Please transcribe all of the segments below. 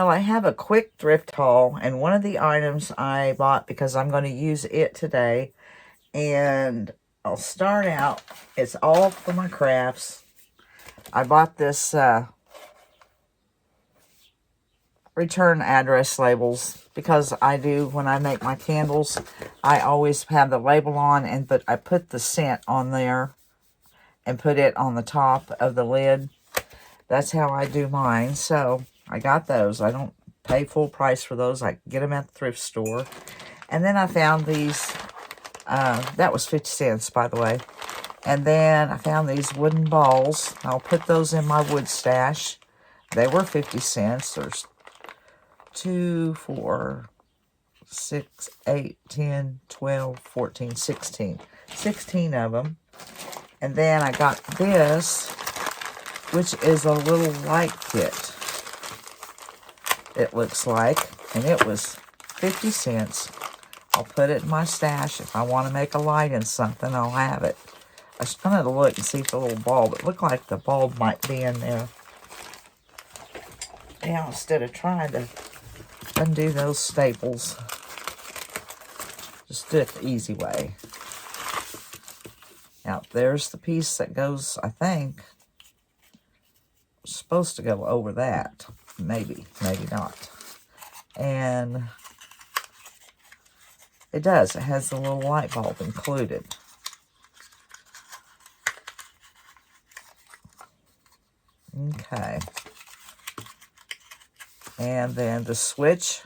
Well, I have a quick thrift haul, and one of the items I bought because I'm going to use it today, and I'll start out, it's all for my crafts. I bought this return address labels because I do, when I make my candles, I always have the label on, but I put the scent on there and put it on the top of the lid. That's how I do mine. So I got those. I don't pay full price for those. I get them at the thrift store. And then I found these. That was 50 cents, by the way. And then I found these wooden balls. I'll put those in my wood stash. They were 50 cents. There's 2, 4, 6, 8, 10, 12, 14, 16. 16 of them. And then I got this, which is a little light kit, it looks like. And it was 50 cents. I'll put it in my stash. If I want to make a light in something, I'll have it. I was going to look and see if the little bulb, it looked like the bulb might be in there. Now, instead of trying to undo those staples, just do it the easy way. Now, there's the piece that goes, I think, supposed to go over that. Maybe, maybe not. And it does. It has the little light bulb included. Okay. And then the switch.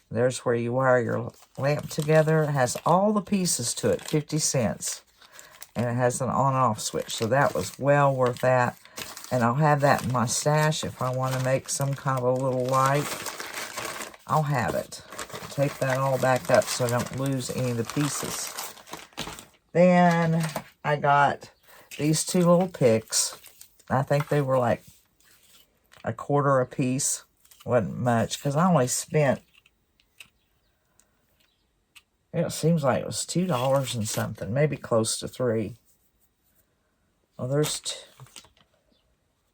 There's where you wire your lamp together. It has all the pieces to it, 50 cents. And it has an on-off switch. So that was well worth that. And I'll have that in my stash if I want to make some kind of a little light. I'll have it. Take that all back up so I don't lose any of the pieces. Then I got these 2 little picks. I think they were like $0.25 a piece. Wasn't much because I only spent, it seems like it was $2 and something, maybe close to $3. Oh, there's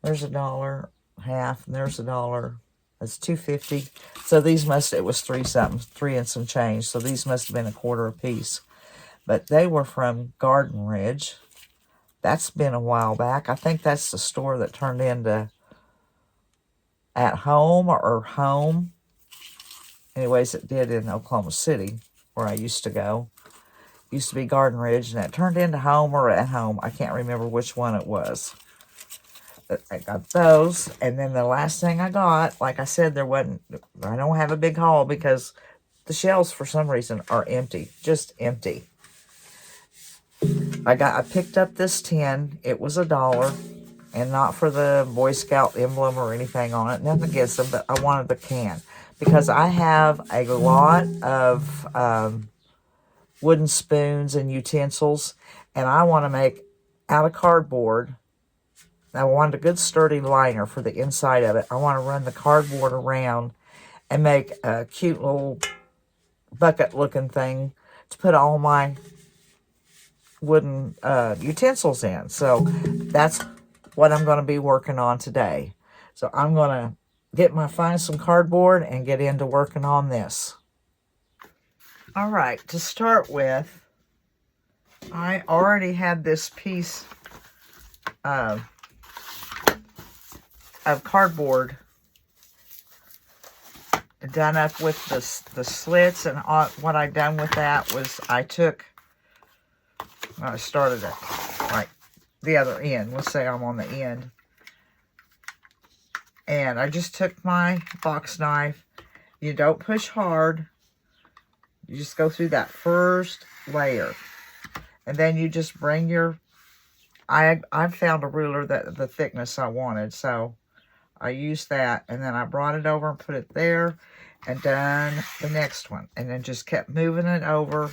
$1.50, and there's $1. That's $2.50. So these it was 3 something, 3 and some change. So these must have been $0.25 a piece. But they were from Garden Ridge. That's been a while back. I think that's the store that turned into At Home or Home. Anyways, it did in Oklahoma City, where I used to go. Used to be Garden Ridge, and it turned into Home or At Home. I can't remember which one it was. But I got those, and then the last thing I got, like I said, I don't have a big haul because the shelves, for some reason, are empty. Just empty. I picked up this tin. It was $1, and not for the Boy Scout emblem or anything on it. Nothing against them, but I wanted the can. Because I have a lot of wooden spoons and utensils, and I want to make out of cardboard. I wanted a good sturdy liner for the inside of it. I want to run the cardboard around and make a cute little bucket-looking thing to put all my wooden utensils in. So that's what I'm going to be working on today. So I'm going to find some cardboard and get into working on this. All right, to start with, I already had this piece of cardboard done up with the slits, and what I done with that was I started it like the other end. Let's say I'm on the end. And I just took my box knife. You don't push hard. You just go through that first layer. And then you just bring your... I found a ruler that the thickness I wanted. So I used that. And then I brought it over and put it there. And done the next one. And then just kept moving it over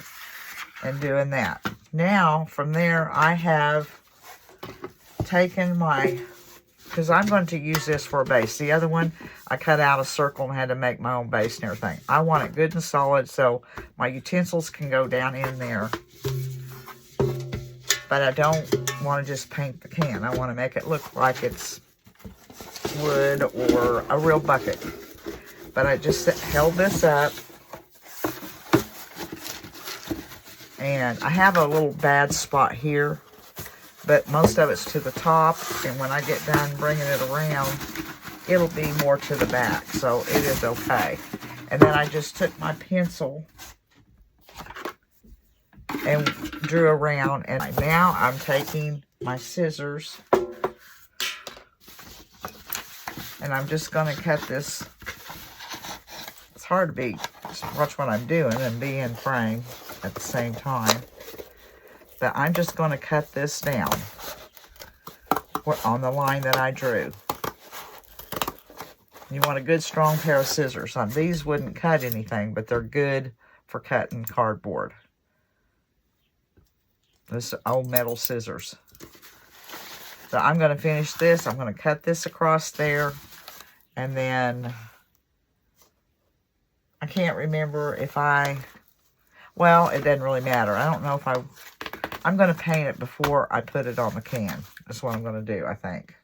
and doing that. Now, from there, I have taken my... because I'm going to use this for a base. The other one, I cut out a circle and had to make my own base and everything. I want it good and solid so my utensils can go down in there. But I don't want to just paint the can. I want to make it look like it's wood or a real bucket. But I just held this up. And I have a little bad spot here, but most of it's to the top. And when I get done bringing it around, it'll be more to the back. So it is okay. And then I just took my pencil and drew around. And now I'm taking my scissors. And I'm just going to cut this. It's hard to watch what I'm doing and be in frame at the same time. But I'm just going to cut this down on the line that I drew. You want a good strong pair of scissors. These wouldn't cut anything, but they're good for cutting cardboard. This old metal scissors. So I'm going to finish this. I'm going to cut this across there. And then I can't remember if well, it doesn't really matter. I don't know if I'm going to paint it before I put it on the can. That's what I'm going to do, I think.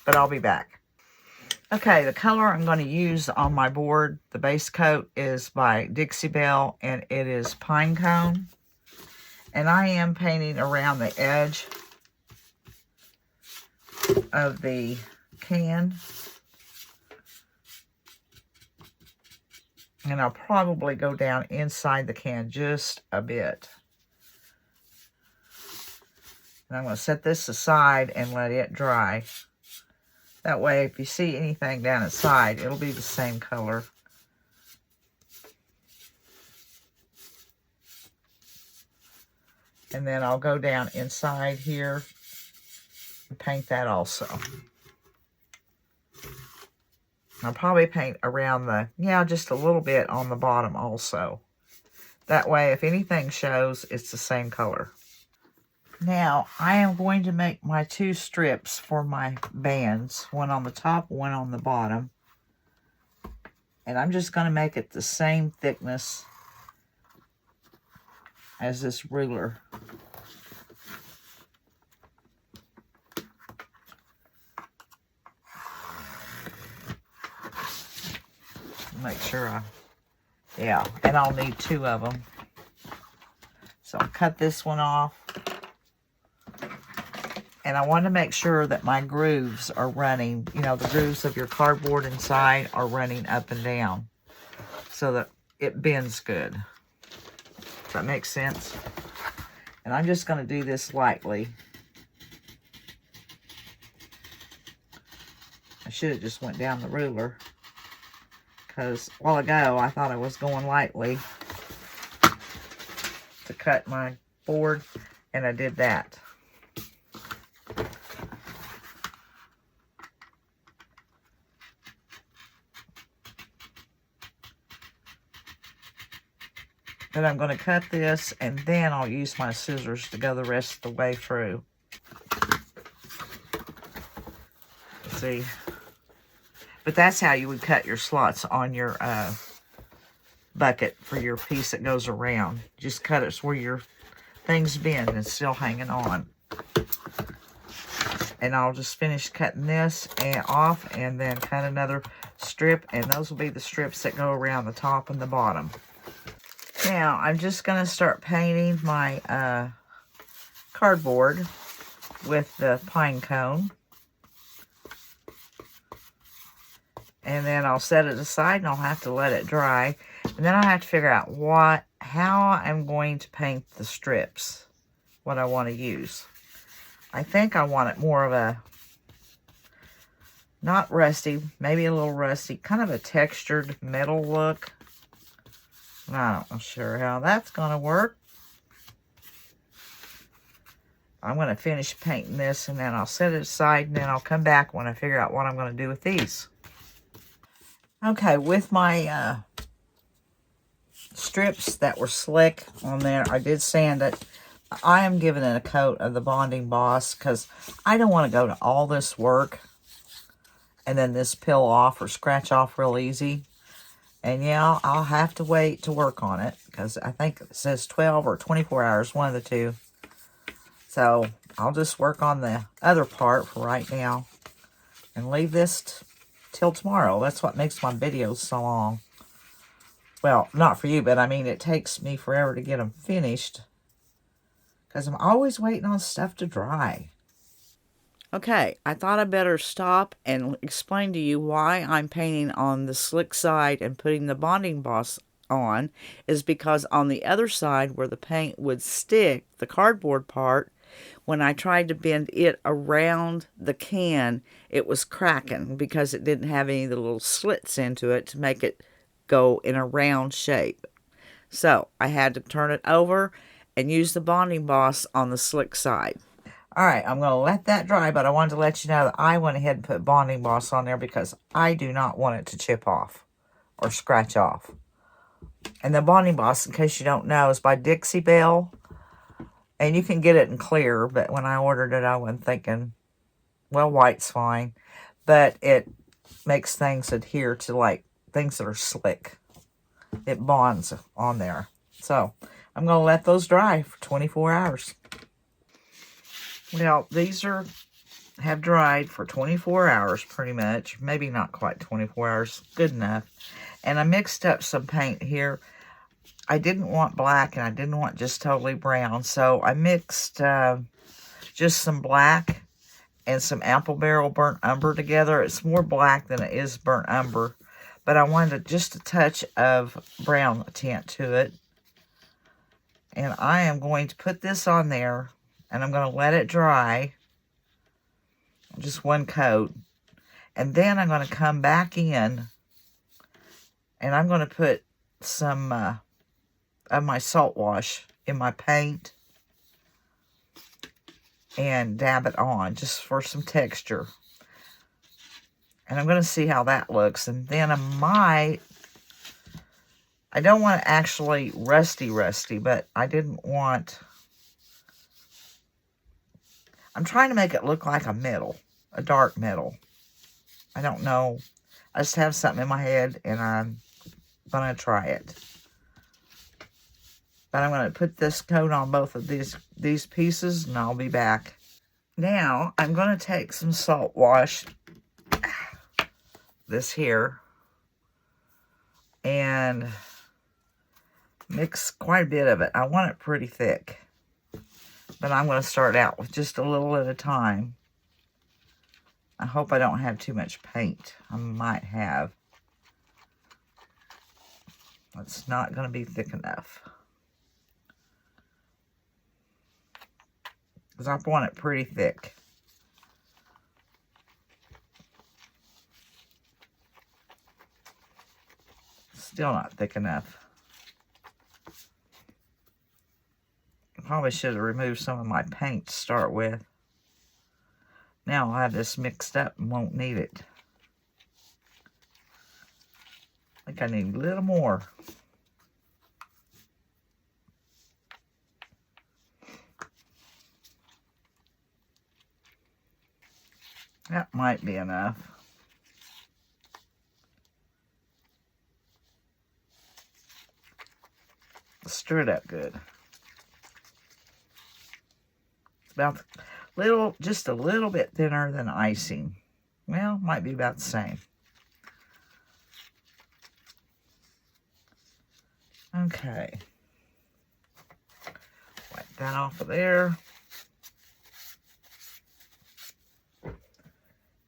But I'll be back. Okay, the color I'm going to use on my board, the base coat, is by Dixie Belle, and it is Pine Cone. And I am painting around the edge of the can. And I'll probably go down inside the can just a bit. And I'm going to set this aside and let it dry. That way, if you see anything down inside, it'll be the same color. And then I'll go down inside here and paint that also. I'll probably paint around just a little bit on the bottom also. That way, if anything shows, it's the same color. Now, I am going to make my 2 strips for my bands. One on the top, one on the bottom. And I'm just going to make it the same thickness as this ruler. Make sure and I'll need 2 of them. So I'll cut this one off. And I want to make sure that my grooves are running, the grooves of your cardboard inside are running up and down so that it bends good. Does that make sense? And I'm just going to do this lightly. I should have just went down the ruler, because a while ago I thought I was going lightly to cut my board, and I did that. Then I'm going to cut this, and then I'll use my scissors to go the rest of the way through. See? But that's how you would cut your slots on your bucket for your piece that goes around. Just cut it where your things bend and it's still hanging on. And I'll just finish cutting this off and then cut another strip. And those will be the strips that go around the top and the bottom. Now, I'm just going to start painting my cardboard with the pine cone. And then I'll set it aside and I'll have to let it dry. And then I'll have to figure out how I'm going to paint the strips. What I want to use. I think I want it more of a, not rusty, maybe a little rusty, kind of a textured metal look. I'm not sure how that's going to work. I'm going to finish painting this and then I'll set it aside and then I'll come back when I figure out what I'm going to do with these. Okay, with my strips that were slick on there, I did sand it. I am giving it a coat of the Bonding Boss because I don't want to go to all this work and then this peel off or scratch off real easy. And yeah, I'll have to wait to work on it because I think it says 12 or 24 hours, one of the two. So I'll just work on the other part for right now. and leave this till tomorrow. That's what makes my videos so long. Well, not for you, but I mean, it takes me forever to get them finished because I'm always waiting on stuff to dry. Okay, I thought I better stop and explain to you why I'm painting on the slick side and putting the bonding boss on is because on the other side where the paint would stick, the cardboard part, when I tried to bend it around the can, it was cracking because it didn't have any of the little slits into it to make it go in a round shape. So I had to turn it over and use the bonding boss on the slick side. All right, I'm going to let that dry, but I wanted to let you know that I went ahead and put bonding boss on there because I do not want it to chip off or scratch off. And the bonding boss, in case you don't know, is by Dixie Belle. And you can get it in clear, but when I ordered it, I wasn't thinking, well, white's fine. But it makes things adhere to, like, things that are slick. It bonds on there. So, I'm going to let those dry for 24 hours. Well, these have dried for 24 hours, pretty much. Maybe not quite 24 hours. Good enough. And I mixed up some paint here. I didn't want black, and I didn't want just totally brown. So I mixed just some black and some Apple Barrel burnt umber together. It's more black than it is burnt umber. But I wanted just a touch of brown tint to it. And I am going to put this on there. And I'm going to let it dry. Just one coat. And then I'm going to come back in. And I'm going to put some of my salt wash in my paint. And dab it on just for some texture. And I'm going to see how that looks. And then I don't want it actually rusty, but I didn't want... I'm trying to make it look like a metal, a dark metal. I don't know. I just have something in my head, and I'm going to try it. But I'm going to put this coat on both of these pieces, and I'll be back. Now, I'm going to take some salt wash, this here, and mix quite a bit of it. I want it pretty thick. But I'm going to start out with just a little at a time. I hope I don't have too much paint. I might have. It's not going to be thick enough. Because I want it pretty thick. Still not thick enough. Probably should have removed some of my paint to start with. Now I'll have this mixed up and won't need it. I think I need a little more. That might be enough. Stir it up good. About just a little bit thinner than icing. Well, might be about the same. Okay. Wipe that off of there.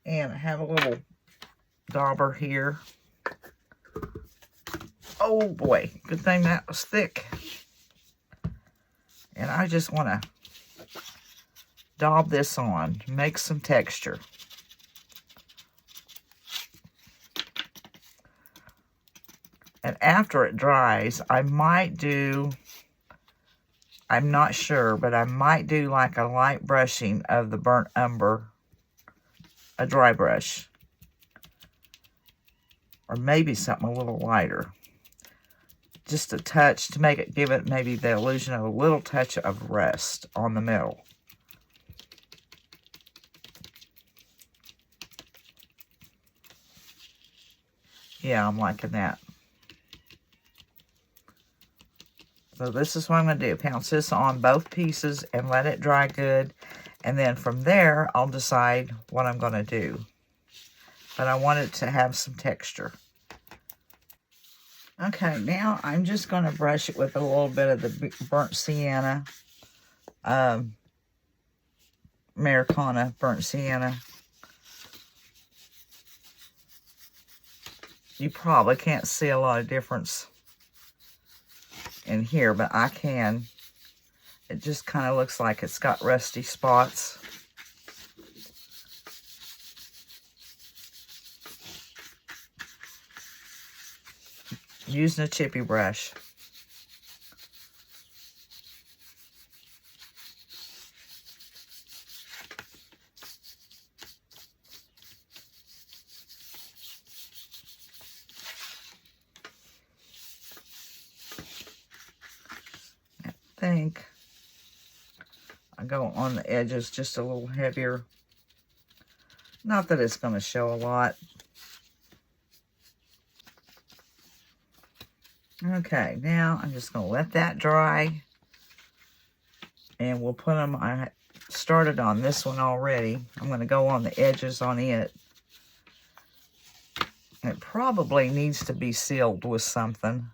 And I have a little dauber here. Oh boy, good thing that was thick. And I just want to daub this on, make some texture. And after it dries, I might do, I'm not sure, but I might do like a light brushing of the burnt umber, a dry brush. Or maybe something a little lighter. Just a touch to make it, give it maybe the illusion of a little touch of rust on the middle. Yeah, I'm liking that. So this is what I'm going to do. Pounce this on both pieces and let it dry good. And then from there, I'll decide what I'm going to do. but I want it to have some texture. Okay, now I'm just going to brush it with a little bit of the burnt sienna, Americana burnt sienna. You probably can't see a lot of difference in here, but I can. It just kind of looks like it's got rusty spots. Using a chippy brush. I think I go on the edges just a little heavier. Not that it's going to show a lot. Okay, now I'm just going to let that dry. And we'll put them, I started on this one already. I'm going to go on the edges on it. It probably needs to be sealed with something.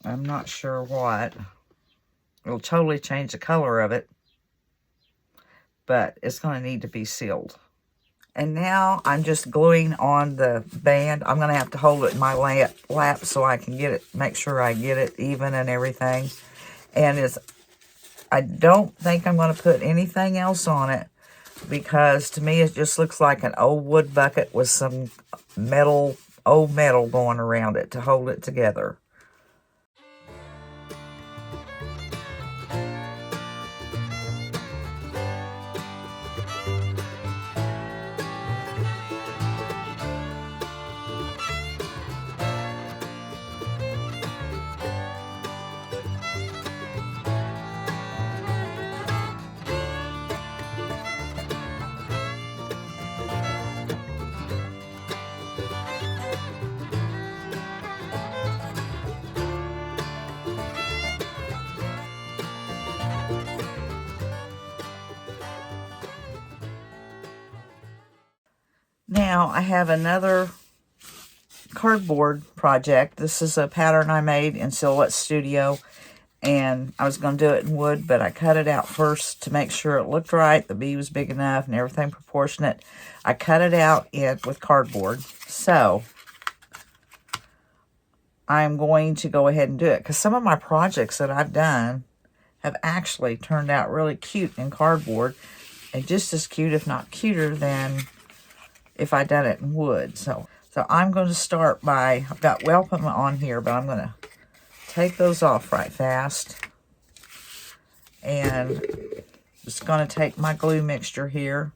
I'm not sure what. It'll totally change the color of it. But it's going to need to be sealed. And now I'm just gluing on the band. I'm going to have to hold it in my lap so I can get it, make sure I get it even and everything. And I don't think I'm going to put anything else on it, because to me it just looks like an old wood bucket with some old metal going around it to hold it together. Now I have another cardboard project. This is a pattern I made in Silhouette Studio, and I was going to do it in wood, but I cut it out first to make sure it looked right, the bee was big enough and everything proportionate. I cut it out with cardboard. So I'm going to go ahead and do it, because some of my projects that I've done have actually turned out really cute in cardboard, and just as cute, if not cuter, than if I done it in wood. So I'm going to start by, I've got Welcome on here, but I'm going to take those off right fast. And just going to take my glue mixture here.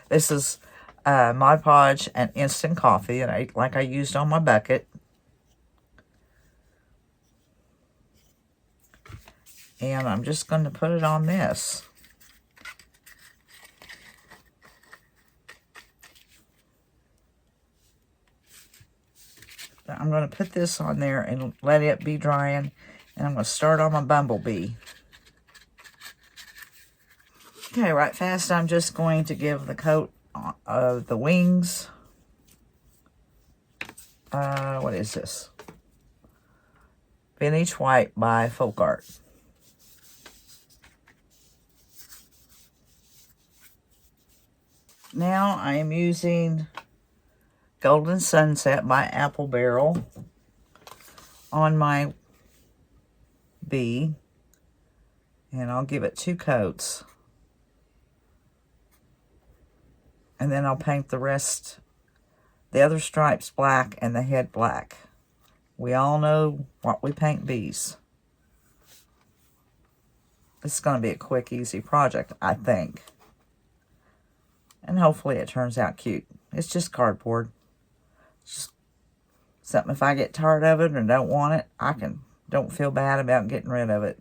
This is Mod Podge and instant coffee, and like I used on my bucket. And I'm just going to put it on this. I'm going to put this on there and let it be drying. And I'm going to start on my bumblebee. Okay, right fast, I'm just going to give the coat of the wings. What is this? Vintage White by Folk Art. Now I am using Golden Sunset by Apple Barrel on my bee, and I'll give it 2 coats, and then I'll paint the rest, the other stripes black and the head black. We all know what we paint bees. This is going to be a quick, easy project, I think, and hopefully it turns out cute. It's just cardboard. Just something, if I get tired of it or don't want it, don't feel bad about getting rid of it.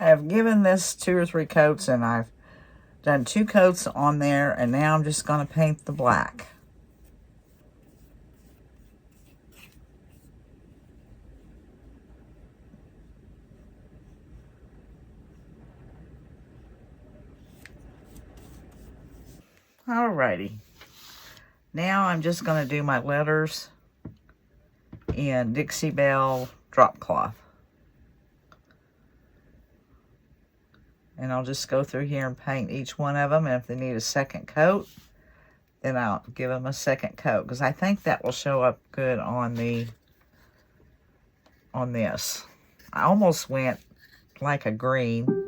I've given this 2 or 3 coats, and I've done 2 coats on there, and now I'm just going to paint the black. Alrighty. Now I'm just going to do my letters in Dixie Belle drop cloth. And I'll just go through here and paint each one of them. And if they need a second coat, then I'll give them a second coat. Because I think that will show up good on this. I almost went like a green.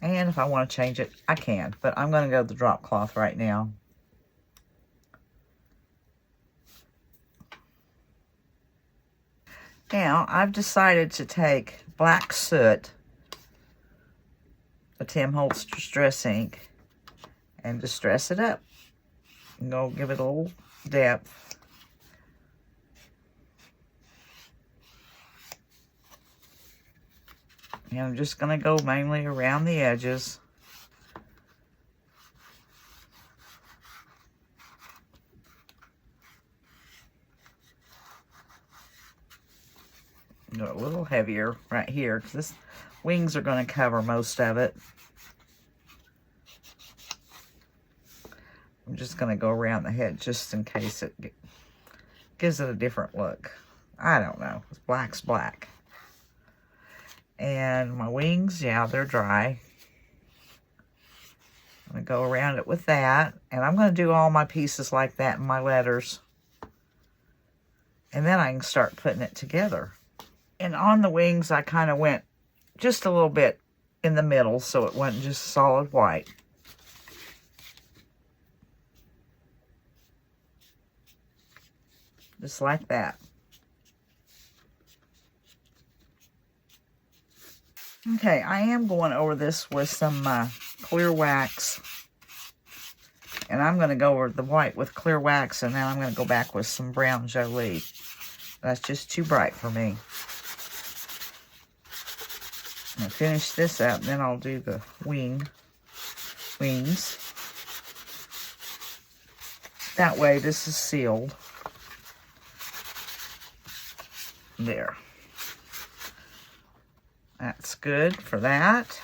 And if I want to change it, I can. But I'm going to go the drop cloth right now. Now, I've decided to take black soot, the Tim Holtz Distress ink, and distress it up. And go give it a little depth. And I'm just going to go mainly around the edges. Go a little heavier right here because this wings are going to cover most of it. I'm just going to go around the head just in case it gives it a different look. I don't know. Black's black. And my wings, yeah, they're dry. I'm going to go around it with that. And I'm going to do all my pieces like that in my letters. And then I can start putting it together. And on the wings, I kind of went just a little bit in the middle so it wasn't just solid white. Just like that. Okay, I am going over this with some clear wax. And I'm going to go over the white with clear wax, and then I'm going to go back with some brown Jolie. That's just too bright for me. I'm going to finish this up, then I'll do the wings. That way this is sealed. There. That's good for that.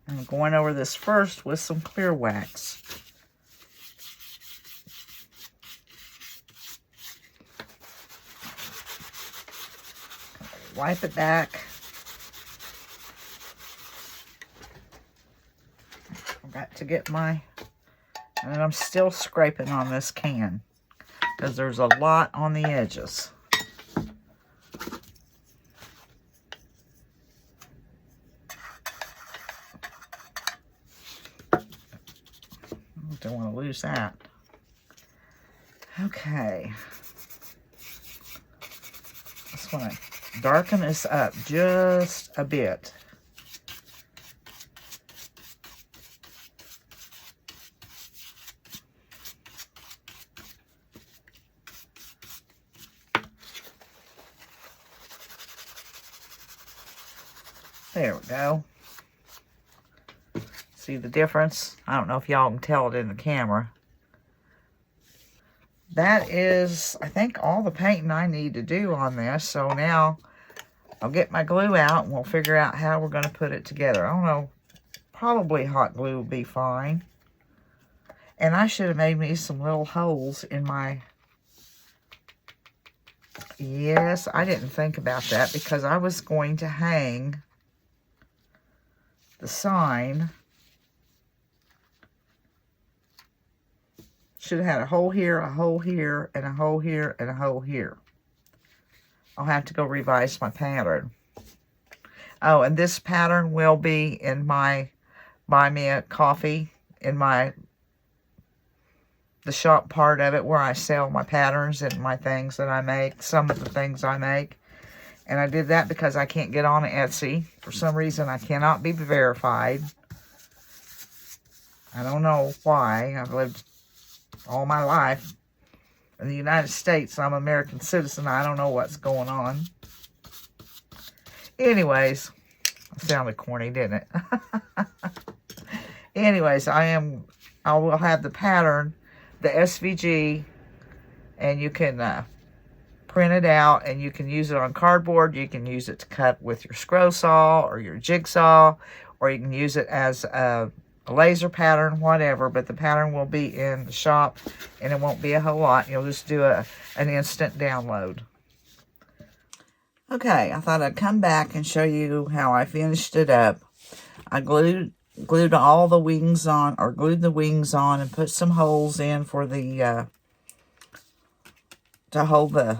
I'm going over this first with some clear wax. Wipe it back. I've got to get my, and I'm still scraping on this can because there's a lot on the edges. Don't want to lose that. Okay. Just want to darken this up just a bit. There we go. See the difference? I don't know if y'all can tell it in the camera. That is, I think, all the painting I need to do on this. So now I'll get my glue out and we'll figure out how we're going to put it together. I don't know. Probably hot glue will be fine. And I should have made me some little holes in my... Yes, I didn't think about that because I was going to hang the sign. Should have had a hole here, a hole here, and a hole here, and a hole here. I'll have to go revise my pattern. Oh, and this pattern will be in my Buy Me a Coffee, in the shop part of it where I sell my patterns and my things that I make, some of the things I make. And I did that because I can't get on Etsy. For some reason, I cannot be verified. I don't know why. I've lived all my life in the United States. I'm an American citizen. I don't know what's going on. Anyways, it sounded corny, didn't it? Anyways, I will have the pattern, the SVG, and you can print it out, and you can use it on cardboard. You can use it to cut with your scroll saw or your jigsaw, or you can use it as a laser pattern, whatever, but the pattern will be in the shop, and it won't be a whole lot. You'll just do an instant download. Okay, I thought I'd come back and show you how I finished it up. I glued all the wings on, or glued the wings on, and put some holes in for the to hold the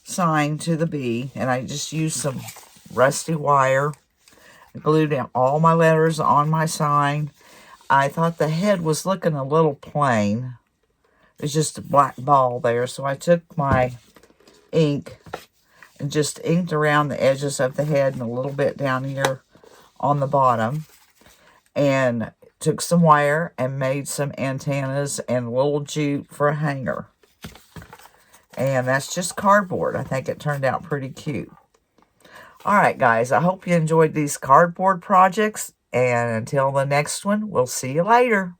sign to the bee, and I just used some rusty wire. I glued down all my letters on my sign. I thought the head was looking a little plain. It was just a black ball there, so I took my ink and just inked around the edges of the head and a little bit down here on the bottom, and took some wire and made some antennas and a little jute for a hanger. And that's just cardboard. I think it turned out pretty cute. Alright guys, I hope you enjoyed these cardboard projects, and until the next one, we'll see you later.